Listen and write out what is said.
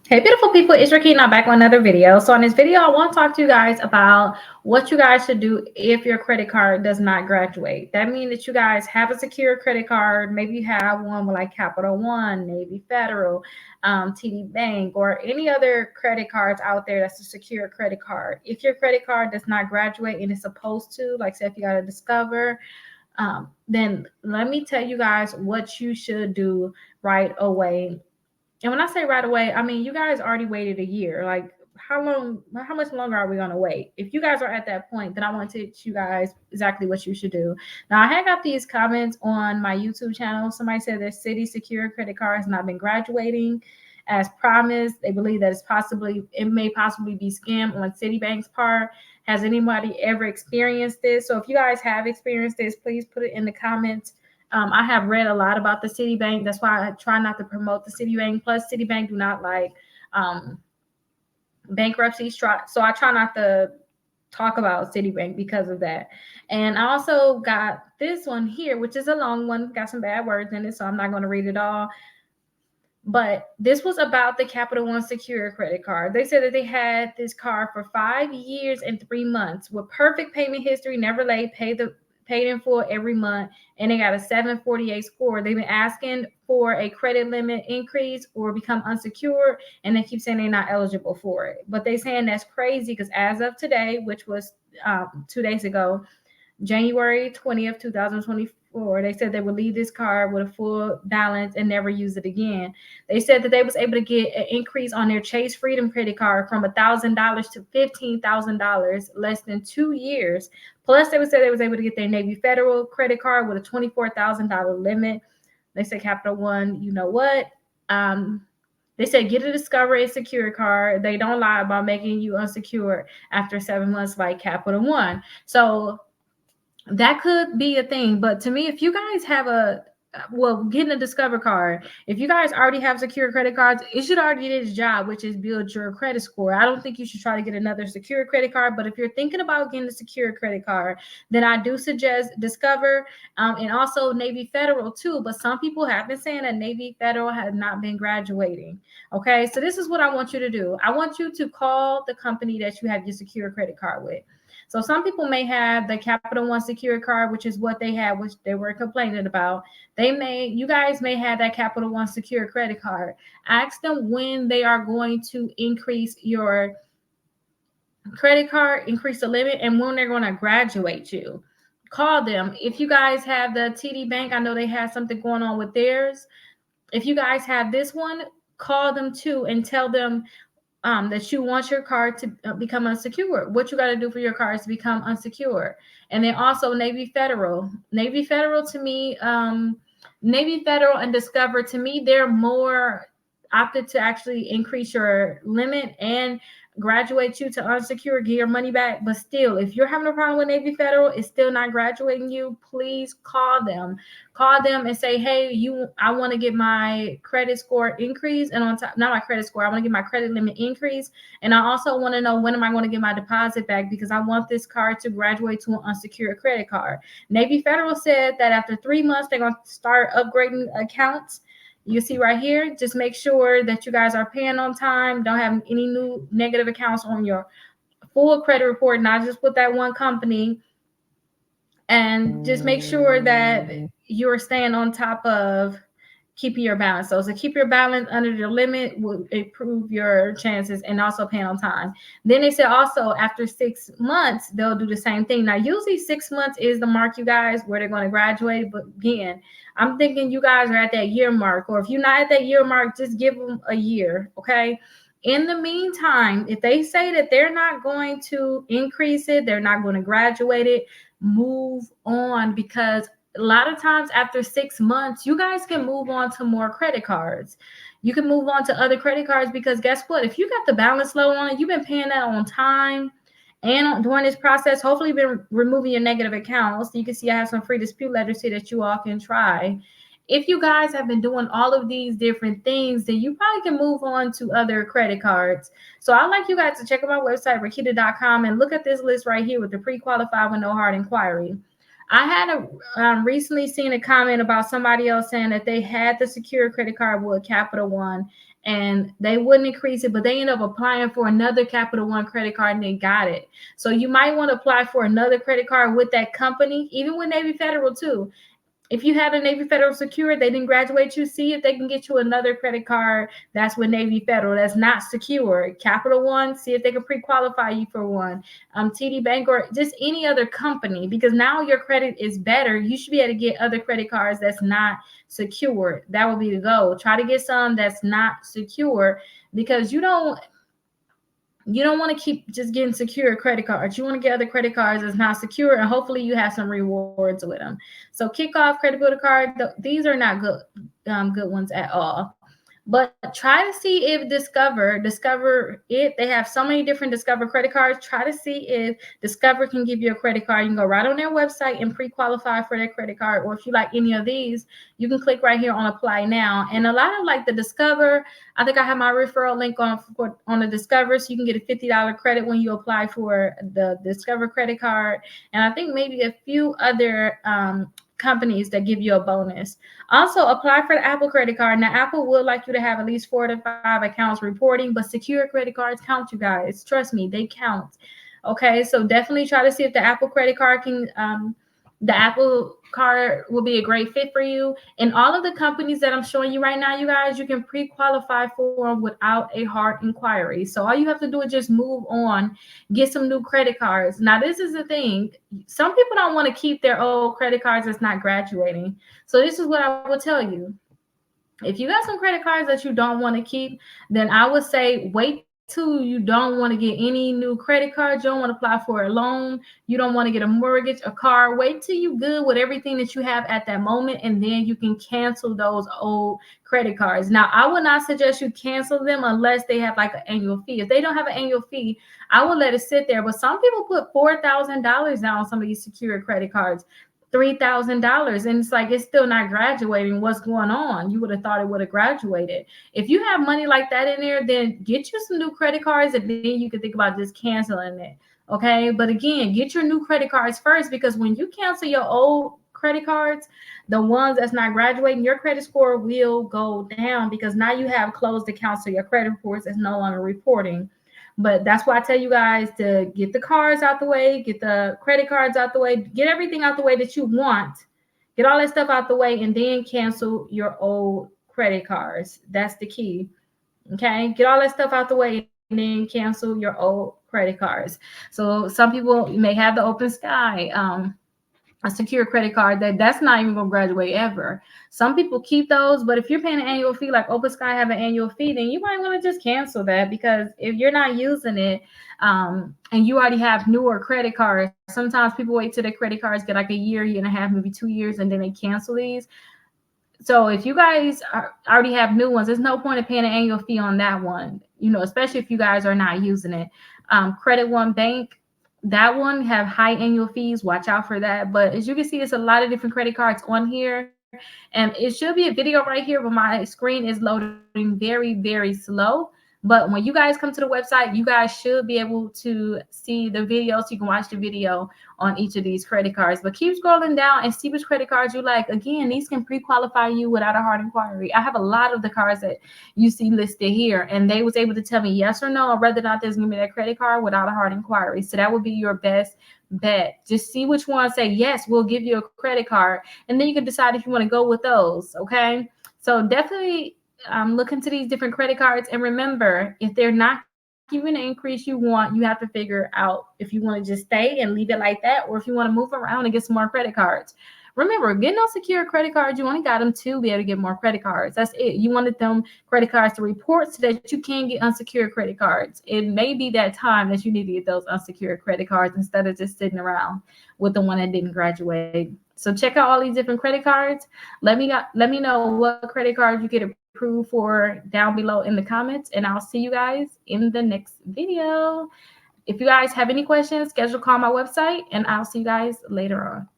Hey, beautiful people, it's Rickita back with another video. So in this video, I want to talk to you guys about what you guys should do if your credit card does not graduate. That means that you guys have a secure credit card. Maybe you have one with like Capital One, Navy Federal, TD Bank, or any other credit cards out there that's a secure credit card. If your credit card does not graduate and it's supposed to, like say if you got to Discover, then let me tell you guys what you should do right away. And when I say right away, I mean you guys already waited a year. Like how long, how much longer are we gonna wait? If you guys are at that point, then I want to teach you guys exactly what you should do. Now I had got these comments on my YouTube channel. Somebody said their city secure credit card has not been graduating as promised. They believe that it may possibly be scam on Citibank's part. Has anybody ever experienced this? So if you guys have experienced this, please put it in the comments. I have read a lot about the Citibank. That's why I try not to promote the Citibank. Plus, Citibank do not like bankruptcies. So I try not to talk about Citibank because of that. And I also got this one here, which is a long one, got some bad words in it, so I'm not going to read it all. But this was about the Capital One Secure credit card. They said that they had this card for 5 years and 3 months with perfect payment history, never late, paid in full every month, and they got a 748 score. They've been asking for a credit limit increase or become unsecured, and they keep saying they're not eligible for it. But they're saying that's crazy because as of today, which was 2 days ago, January 20th, 2024, they said they would leave this card with a full balance and never use it again. They said that they was able to get an increase on their Chase Freedom credit card from $1,000 to $15,000 less than 2 years. Plus, they said they was able to get their Navy Federal credit card with a $24,000 limit. They said Capital One, you know what? They said get a Discover and Secure card. They don't lie about making you unsecured after 7 months like Capital One. So that could be a thing. But to me, if you guys have getting a Discover card, if you guys already have secure credit cards, it should already do its job, which is build your credit score. I don't think you should try to get another secure credit card. But if you're thinking about getting a secure credit card, then I do suggest Discover, and also Navy Federal too. But some people have been saying that Navy Federal has not been graduating. Okay, so this is what I want you to do. I want you to call the company that you have your secure credit card with. So some people may have the Capital One Secure card, which is what they had, which they were complaining about. You guys may have that Capital One Secure credit card. Ask them when they are going to increase your credit card, increase the limit, and when they're going to graduate you. Call them. If you guys have the TD Bank, I know they have something going on with theirs. If you guys have this one, call them too and tell them that you want your card to become unsecured. What you got to do for your cards to become unsecured. And then also Navy Federal. Navy Federal to me, Navy Federal and Discover, to me, they're more opted to actually increase your limit and graduate you to unsecured, get your money back. But still, if you're having a problem with Navy Federal, it's still not graduating you, please call them. Call them and say, hey, I want to get my credit score increase, and on top, not my credit score, I want to get my credit limit increase. And I also want to know when am I going to get my deposit back, because I want this card to graduate to an unsecured credit card. Navy Federal said that after 3 months, they're going to start upgrading accounts. You see right here, just make sure that you guys are paying on time, don't have any new negative accounts on your full credit report, not just with that one company. And just make sure that you're staying on top of keeping your balance. So keep your balance under the limit will improve your chances, and also paying on time. Then they said also after 6 months, they'll do the same thing. Now, usually 6 months is the mark, you guys, where they're going to graduate. But again, I'm thinking you guys are at that year mark, or if you're not at that year mark, just give them a year. Okay. In the meantime, if they say that they're not going to increase it, they're not going to graduate it, move on, because a lot of times after 6 months, you guys can move on to more credit cards. You can move on to other credit cards, because guess what? If you got the balance low on it, you've been paying that on time, and during this process, hopefully you've been removing your negative accounts. You can see I have some free dispute letters here that you all can try. If you guys have been doing all of these different things, then you probably can move on to other credit cards. So I'd like you guys to check out my website, Rickita.com, and look at this list right here with the pre-qualified with no hard inquiry. I had recently seen a comment about somebody else saying that they had the secure credit card with Capital One, and they wouldn't increase it, but they end up applying for another Capital One credit card and they got it. So you might want to apply for another credit card with that company, even with Navy Federal too. If you had a Navy Federal secured, they didn't graduate you, see if they can get you another credit card that's with Navy Federal that's not secure. Capital One, see if they can pre-qualify you for one. TD Bank or just any other company, because now your credit is better. You should be able to get other credit cards that's not secure. That would be the goal. Try to get some that's not secure, because you don't want to keep just getting secure credit cards. You want to get other credit cards that's not secure, and hopefully you have some rewards with them. So Kickoff, Credit Builder Card, these are not good ones at all. But try to see if Discover it. They have so many different Discover credit cards. Try to see if Discover can give you a credit card. You can go right on their website and pre-qualify for their credit card. Or if you like any of these, you can click right here on Apply Now. And a lot of like the Discover, I think I have my referral link on the Discover, so you can get a $50 credit when you apply for the Discover credit card. And I think maybe a few other companies that give you a bonus. Also, apply for the Apple credit card. Now, Apple would like you to have at least 4 to 5 accounts reporting, but secure credit cards count, you guys. Trust me, they count. Okay, so definitely try to see if the Apple credit card can, the Apple card will be a great fit for you. And all of the companies that I'm showing you right now, you guys, you can pre-qualify for them without a hard inquiry. So all you have to do is just move on, get some new credit cards. Now, this is the thing. Some people don't want to keep their old credit cards that's not graduating. So this is what I will tell you. If you got some credit cards that you don't want to keep, then I would say wait till you don't want to get any new credit cards. You don't want to apply for a loan. You don't want to get a mortgage, a car. Wait till you good with everything that you have at that moment, and then you can cancel those old credit cards. Now, I would not suggest you cancel them unless they have like an annual fee. If they don't have an annual fee, I would let it sit there. But some people put $4,000 down on some of these secured credit cards. $3,000, and it's like it's still not graduating. What's going on? You would have thought it would have graduated. If you have money like that in there, then get you some new credit cards, and then you can think about just canceling it. Okay, but again, get your new credit cards first, because when you cancel your old credit cards, the ones that's not graduating, your credit score will go down, because now you have closed accounts, so your credit reports is no longer reporting. But that's why I tell you guys to get the cards out the way, get the credit cards out the way, get everything out the way that you want, get all that stuff out the way, and then cancel your old credit cards. That's the key. Okay, get all that stuff out the way and then cancel your old credit cards. So some people may have the Open Sky, a secure credit card that's not even going to graduate ever. Some people keep those, but if you're paying an annual fee, like Open Sky have an annual fee, then you might want to just cancel that, because if you're not using it, and you already have newer credit cards, sometimes people wait till their credit cards get like a year and a half, maybe 2 years, and then they cancel these. So if you guys already have new ones, there's no point in paying an annual fee on that one, especially if you guys are not using it. Credit One Bank, that one have high annual fees. Watch out for that. But as you can see, it's a lot of different credit cards on here. And it should be a video right here, but my screen is loading very, very slow. But when you guys come to the website, you guys should be able to see the video, so you can watch the video on each of these credit cards. But keep scrolling down and see which credit cards you like. Again, these can pre-qualify you without a hard inquiry. I have a lot of the cards that you see listed here, and they was able to tell me yes or no, or whether or not there's going to be that credit card without a hard inquiry. So that would be your best bet. Just see which one say, yes, we'll give you a credit card, and then you can decide if you want to go with those. Okay, so definitely look into these different credit cards, and remember, if they're not giving the increase you want, you have to figure out if you want to just stay and leave it like that, or if you want to move around and get some more credit cards. Remember, getting those secure credit cards, you only got them to be able to get more credit cards. That's it. You wanted them credit cards to report so that you can get unsecured credit cards. It may be that time that you need to get those unsecured credit cards instead of just sitting around with the one that didn't graduate. So check out all these different credit cards. Let me know what credit cards you get approved for down below in the comments, and I'll see you guys in the next video. If you guys have any questions, schedule a call on my website, and I'll see you guys later on.